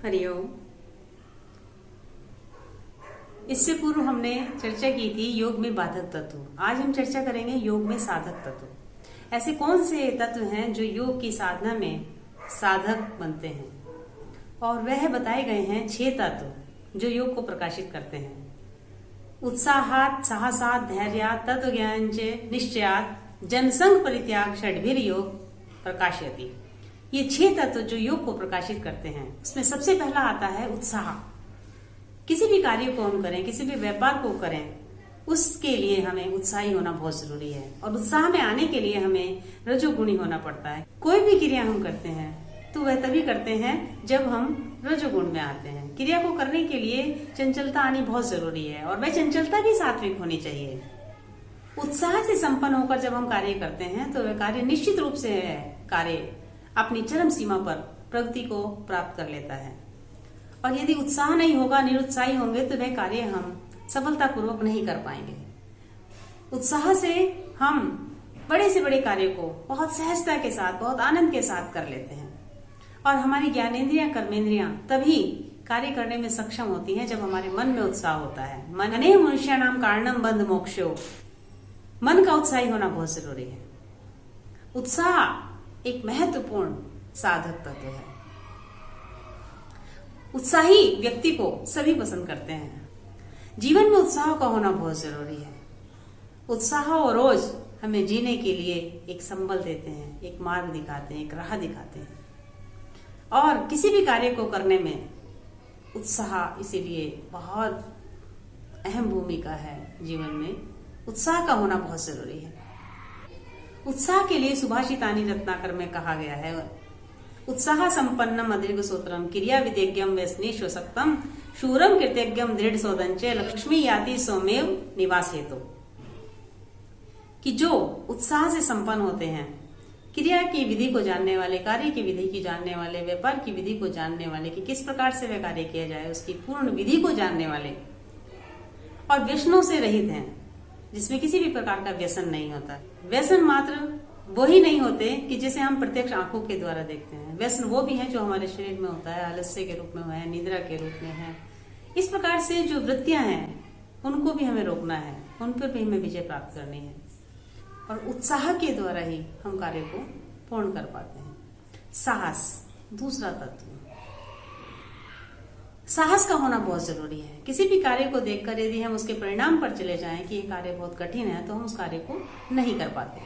हरिओम। इससे पूर्व हमने चर्चा की थी योग में बाधक तत्व। आज हम चर्चा करेंगे योग में साधक तत्व। ऐसे कौन से तत्व हैं जो योग की साधना में साधक बनते हैं, और वह बताए गए हैं 6 तत्व जो योग को प्रकाशित करते हैं। उत्साहात, साहसात, धैर्यात, तत्व ज्ञान निश्चयात, जनसंग परित्याग षड्भिर योग प्रकाशयति। ये 6 तत्व जो योग को प्रकाशित करते हैं, उसमें सबसे पहला आता है उत्साह। किसी भी कार्य को हम करें, किसी भी व्यापार को करें, उसके लिए हमें उत्साही होना बहुत जरूरी है। और उत्साह में आने के लिए हमें रजोगुणी होना पड़ता है। कोई भी क्रिया हम करते हैं तो वह तभी करते हैं जब हम रजोगुण में आते हैं। क्रिया को करने के लिए चंचलता आनी बहुत जरूरी है, और वह चंचलता भी सात्विक होनी चाहिए। उत्साह से संपन्न होकर जब हम कार्य करते हैं तो वह कार्य निश्चित रूप से कार्य अपनी चरम सीमा पर प्रगति को प्राप्त कर लेता है। और यदि उत्साह नहीं होगा, निरुत्साही होंगे, तो वह कार्य हम सफलतापूर्वक नहीं कर पाएंगे। उत्साह से हम बड़े से बड़े कार्य को बहुत सहजता के साथ, बहुत आनंद के साथ कर लेते हैं। और हमारी ज्ञानेन्द्रियां, कर्मेंद्रियां तभी कार्य करने में सक्षम होती हैं जब हमारे मन में उत्साह होता है। मने मनुष्याणाम कारणम बंध मोक्षो। मन का उत्साही होना बहुत जरूरी है। उत्साह एक महत्वपूर्ण साधक तत्व है। उत्साही व्यक्ति को सभी पसंद करते हैं। जीवन में उत्साह का होना बहुत जरूरी है। उत्साह और रोज हमें जीने के लिए एक संबल देते हैं, एक मार्ग दिखाते हैं, एक राह दिखाते हैं। और किसी भी कार्य को करने में उत्साह इसीलिए बहुत अहम भूमिका है। जीवन में उत्साह का होना बहुत जरूरी है। उत्साह के लिए सुभाषितानि रत्नाकर में कहा गया है, उत्साह संपन्नम अदीर्घ सूत्रम क्रिया विदेज्ञम व्यसनेश्वसक्तम शूरम कृतज्ञम दृढ़ सोदंचे लक्ष्मी याति सोमेव निवास हेतु। कि जो उत्साह से संपन्न होते हैं, क्रिया की विधि को जानने वाले, कार्य की विधि की जानने वाले, व्यापार की विधि को जानने वाले कि किस प्रकार से वह कार्य किया जाए, उसकी पूर्ण विधि को जानने वाले, और व्यसनों से रहित हैं, जिसमें किसी भी प्रकार का व्यसन नहीं होता। व्यसन मात्र वो ही नहीं होते कि जिसे हम प्रत्यक्ष आंखों के द्वारा देखते हैं। व्यसन वो भी है जो हमारे शरीर में होता है, आलस्य के रूप में है, निद्रा के रूप में है। इस प्रकार से जो वृत्तियां हैं उनको भी हमें रोकना है, उन पर भी हमें विजय प्राप्त करनी है। और उत्साह के द्वारा ही हम कार्य को पूर्ण कर पाते हैं। साहस दूसरा तत्व। साहस का होना बहुत जरूरी है। किसी भी कार्य को देखकर यदि हम उसके परिणाम पर चले जाएं कि ये कार्य बहुत कठिन है, तो हम उस कार्य को नहीं कर पाते।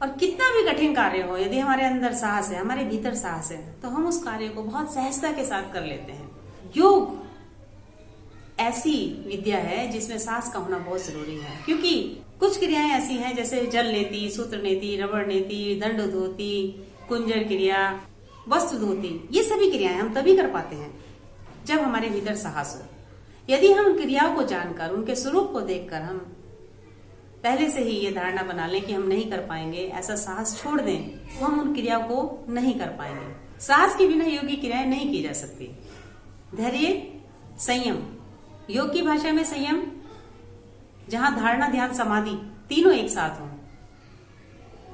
और कितना भी कठिन कार्य हो, यदि हमारे अंदर साहस है, हमारे भीतर साहस है, तो हम उस कार्य को बहुत सहजता के साथ कर लेते हैं। योग ऐसी विद्या है जिसमें साहस का होना बहुत जरूरी है, क्योंकि कुछ क्रियाएं ऐसी हैं जैसे जल नेति, सूत्र नेति, रबड़ नेति, दंड धोती, कुंजर क्रिया, वस्तु धोती, ये सभी क्रियाएं हम तभी कर पाते हैं जब हमारे भीतर साहस हो। यदि हम क्रियाओं को जानकर, उनके स्वरूप को देखकर हम पहले से ही ये धारणा बना लें कि हम नहीं कर पाएंगे, ऐसा साहस छोड़ दें, तो हम उन क्रियाओं को नहीं कर पाएंगे। साहस के बिना योग की क्रियाएं नहीं की जा सकती। धैर्य, संयम, योग की भाषा में संयम, जहां धारणा, ध्यान, समाधि तीनों एक साथ हों,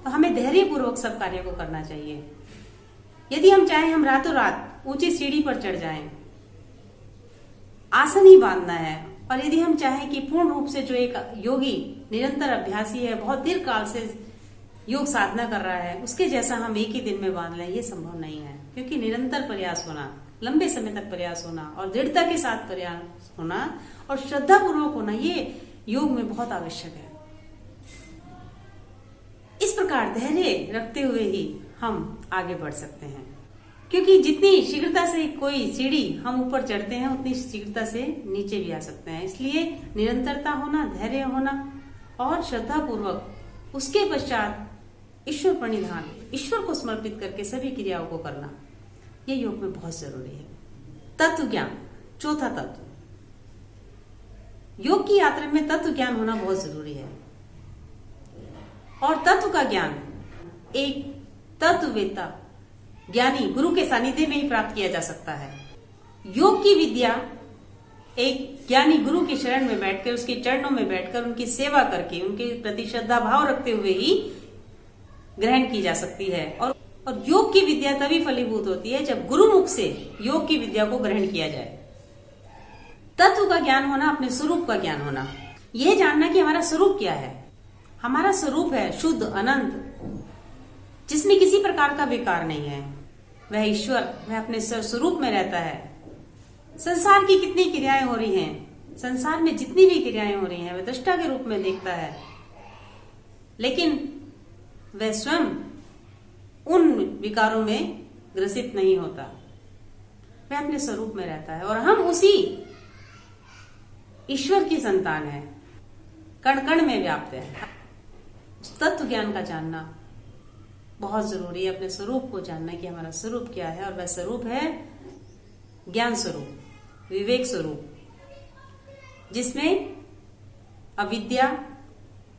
तो हमें धैर्य पूर्वक सब कार्य को करना चाहिए। यदि हम चाहें, हम रातों रात ऊंची सीढ़ी पर चढ़ जाएं, आसन ही बांधना है, और यदि हम चाहें कि पूर्ण रूप से जो एक योगी निरंतर अभ्यासी है, बहुत दीर्घ काल से योग साधना कर रहा है, उसके जैसा हम एक ही दिन में बांध लें, ये संभव नहीं है। क्योंकि निरंतर प्रयास होना, लंबे समय तक प्रयास होना, और दृढ़ता के साथ प्रयास होना, और श्रद्धा पूर्वक होना, ये योग में बहुत आवश्यक है। इस प्रकार धैर्य रखते हुए ही हम आगे बढ़ सकते हैं, क्योंकि जितनी शीघ्रता से कोई सीढ़ी हम ऊपर चढ़ते हैं, उतनी शीघ्रता से नीचे भी आ सकते हैं। इसलिए निरंतरता होना, धैर्य होना, और श्रद्धा पूर्वक उसके पश्चात ईश्वर प्रणिधान, ईश्वर को समर्पित करके सभी क्रियाओं को करना, ये योग में बहुत जरूरी है। तत्व ज्ञान चौथा तत्व। योग की यात्रा में तत्व ज्ञान होना बहुत जरूरी है। और तत्व का ज्ञान एक तत्ववेत्ता, ज्ञानी गुरु के सानिध्य में ही प्राप्त किया जा सकता है। योग की विद्या एक ज्ञानी गुरु की शरण में बैठकर, उसके चरणों में बैठकर, उनकी सेवा करके, उनके प्रति श्रद्धा भाव रखते हुए ही ग्रहण की जा सकती है। और और योग की विद्या तभी फलीभूत होती है जब गुरु मुख से योग की विद्या को ग्रहण किया जाए। तत्व का ज्ञान होना, अपने स्वरूप का ज्ञान होना, यह जानना कि हमारा स्वरूप क्या है। हमारा स्वरूप है शुद्ध, अनंत, जिसमें किसी प्रकार का विकार नहीं है। वह ईश्वर, वह अपने स्वरूप में रहता है। संसार की कितनी क्रियाएं हो रही हैं, संसार में जितनी भी क्रियाएं हो रही हैं, वह दृष्टा के रूप में देखता है, लेकिन वह स्वयं उन विकारों में ग्रसित नहीं होता। वह अपने स्वरूप में रहता है और हम उसी ईश्वर की संतान है, कण कण में व्याप्त है। तत्व ज्ञान का जानना बहुत जरूरी है, अपने स्वरूप को जानना कि हमारा स्वरूप क्या है। और वह स्वरूप है ज्ञान स्वरूप, विवेक स्वरूप, जिसमें अविद्या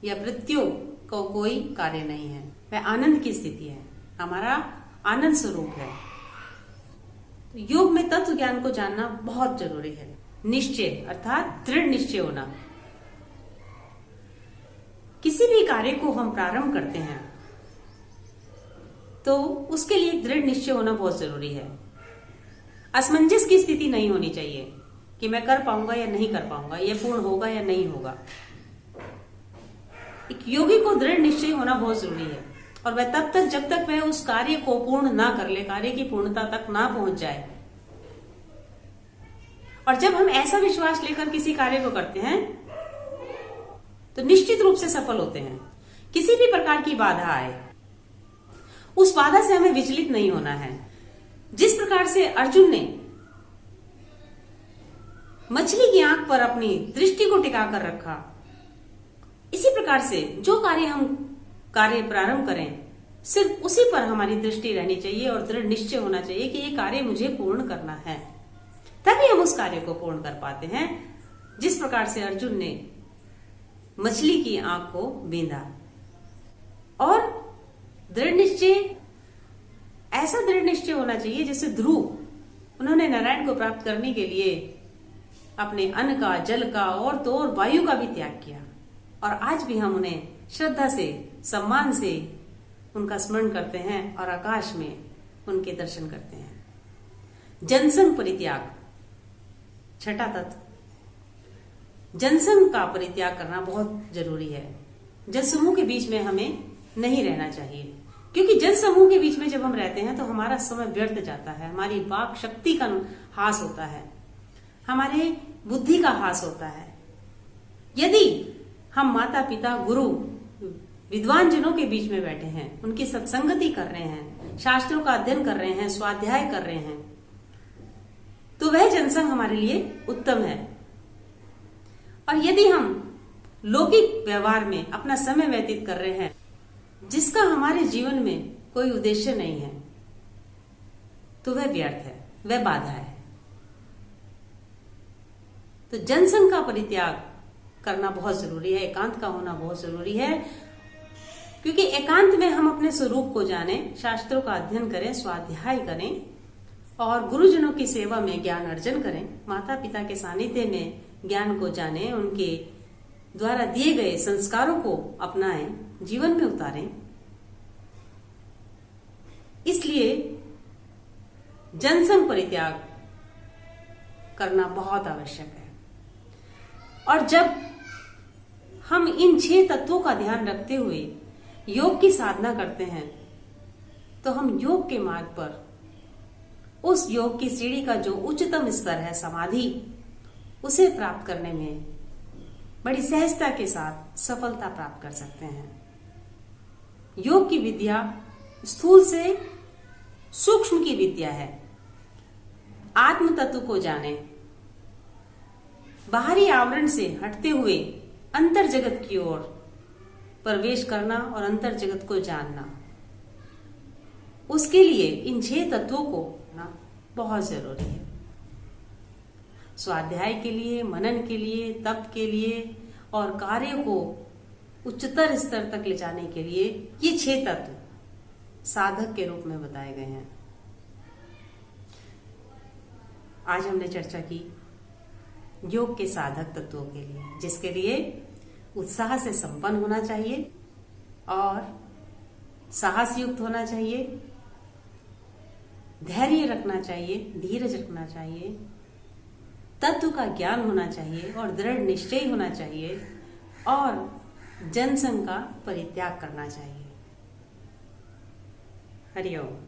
या मृत्यु को कोई कार्य नहीं है। वह आनंद की स्थिति है, हमारा आनंद स्वरूप है। तो योग में तत्व ज्ञान को जानना बहुत जरूरी है। निश्चय अर्थात दृढ़ निश्चय होना। किसी भी कार्य को हम प्रारंभ करते हैं तो उसके लिए दृढ़ निश्चय होना बहुत जरूरी है। असमंजस की स्थिति नहीं होनी चाहिए कि मैं कर पाऊंगा या नहीं कर पाऊंगा, यह पूर्ण होगा या नहीं होगा। एक योगी को दृढ़ निश्चय होना बहुत जरूरी है और वह तब तक जब तक वह उस कार्य को पूर्ण ना कर ले, कार्य की पूर्णता तक ना पहुंच जाए। और जब हम ऐसा विश्वास लेकर किसी कार्य को करते हैं तो निश्चित रूप से सफल होते हैं। किसी भी प्रकार की बाधा आए, उस बाधा से हमें विचलित नहीं होना है। जिस प्रकार से अर्जुन ने मछली की आंख पर अपनी दृष्टि को टिकाकर रखा, इसी प्रकार से जो कार्य प्रारंभ करें, सिर्फ उसी पर हमारी दृष्टि रहनी चाहिए और दृढ़ निश्चय होना चाहिए कि ये कार्य मुझे पूर्ण करना है। तभी हम उस कार्य को पूर्ण कर पाते हैं। जिस प्रकार से अर्जुन ने मछली की आंख को बींधा। और दृढ़ निश्चय, ऐसा दृढ़ निश्चय होना चाहिए जैसे ध्रुव, उन्होंने नारायण को प्राप्त करने के लिए अपने अन्न का, जल का और तो और वायु का भी त्याग किया। और आज भी हम उन्हें श्रद्धा से, सम्मान से उनका स्मरण करते हैं और आकाश में उनके दर्शन करते हैं। जनसंग परित्याग, छठा तत्व, जनसंग का परित्याग करना बहुत जरूरी है। जनसमूह के बीच में हमें नहीं रहना चाहिए, क्योंकि जनसमूह के बीच में जब हम रहते हैं तो हमारा समय व्यर्थ जाता है, हमारी वाक शक्ति का हास होता है, हमारे बुद्धि का हास होता है। यदि हम माता पिता, गुरु, विद्वान जनों के बीच में बैठे हैं, उनकी सत्संगति कर रहे हैं, शास्त्रों का अध्ययन कर रहे हैं, स्वाध्याय कर रहे हैं, तो वह जनसंग हमारे लिए उत्तम है। और यदि हम लौकिक व्यवहार में अपना समय व्यतीत कर रहे हैं जिसका हमारे जीवन में कोई उद्देश्य नहीं है, तो वह व्यर्थ है, वह बाधा है। तो जनसंग का परित्याग करना बहुत जरूरी है, एकांत का होना बहुत जरूरी है, क्योंकि एकांत में हम अपने स्वरूप को जानें, शास्त्रों का अध्ययन करें, स्वाध्याय करें और गुरुजनों की सेवा में ज्ञान अर्जन करें, माता पिता के सानिध्य में ज्ञान को जानें, उनके द्वारा दिए गए संस्कारों को अपनाएं, जीवन में उतारें। इसलिए जनसंग परित्याग करना बहुत आवश्यक है। और जब हम इन 6 तत्वों का ध्यान रखते हुए योग की साधना करते हैं तो हम योग के मार्ग पर, उस योग की सीढ़ी का जो उच्चतम स्तर है समाधि, उसे प्राप्त करने में बड़ी सहजता के साथ सफलता प्राप्त कर सकते हैं। योग की विद्या स्थूल से सूक्ष्म की विद्या है। आत्म तत्व को जाने, बाहरी आवरण से हटते हुए अंतर जगत की ओर प्रवेश करना और अंतर जगत को जानना, उसके लिए इन 6 तत्वों को ना बहुत जरूरी है। स्वाध्याय के लिए, मनन के लिए, तप के लिए और कार्य को उच्चतर स्तर तक ले जाने के लिए ये 6 तत्व साधक के रूप में बताए गए हैं। आज हमने चर्चा की योग के साधक तत्वों के लिए, जिसके लिए उत्साह से संपन्न होना चाहिए और साहस युक्त होना चाहिए धैर्य रखना चाहिए, धीरज रखना चाहिए, तत्व का ज्ञान होना चाहिए और दृढ़ निश्चय होना चाहिए और जनसंघ का परित्याग करना चाहिए। हरिओम।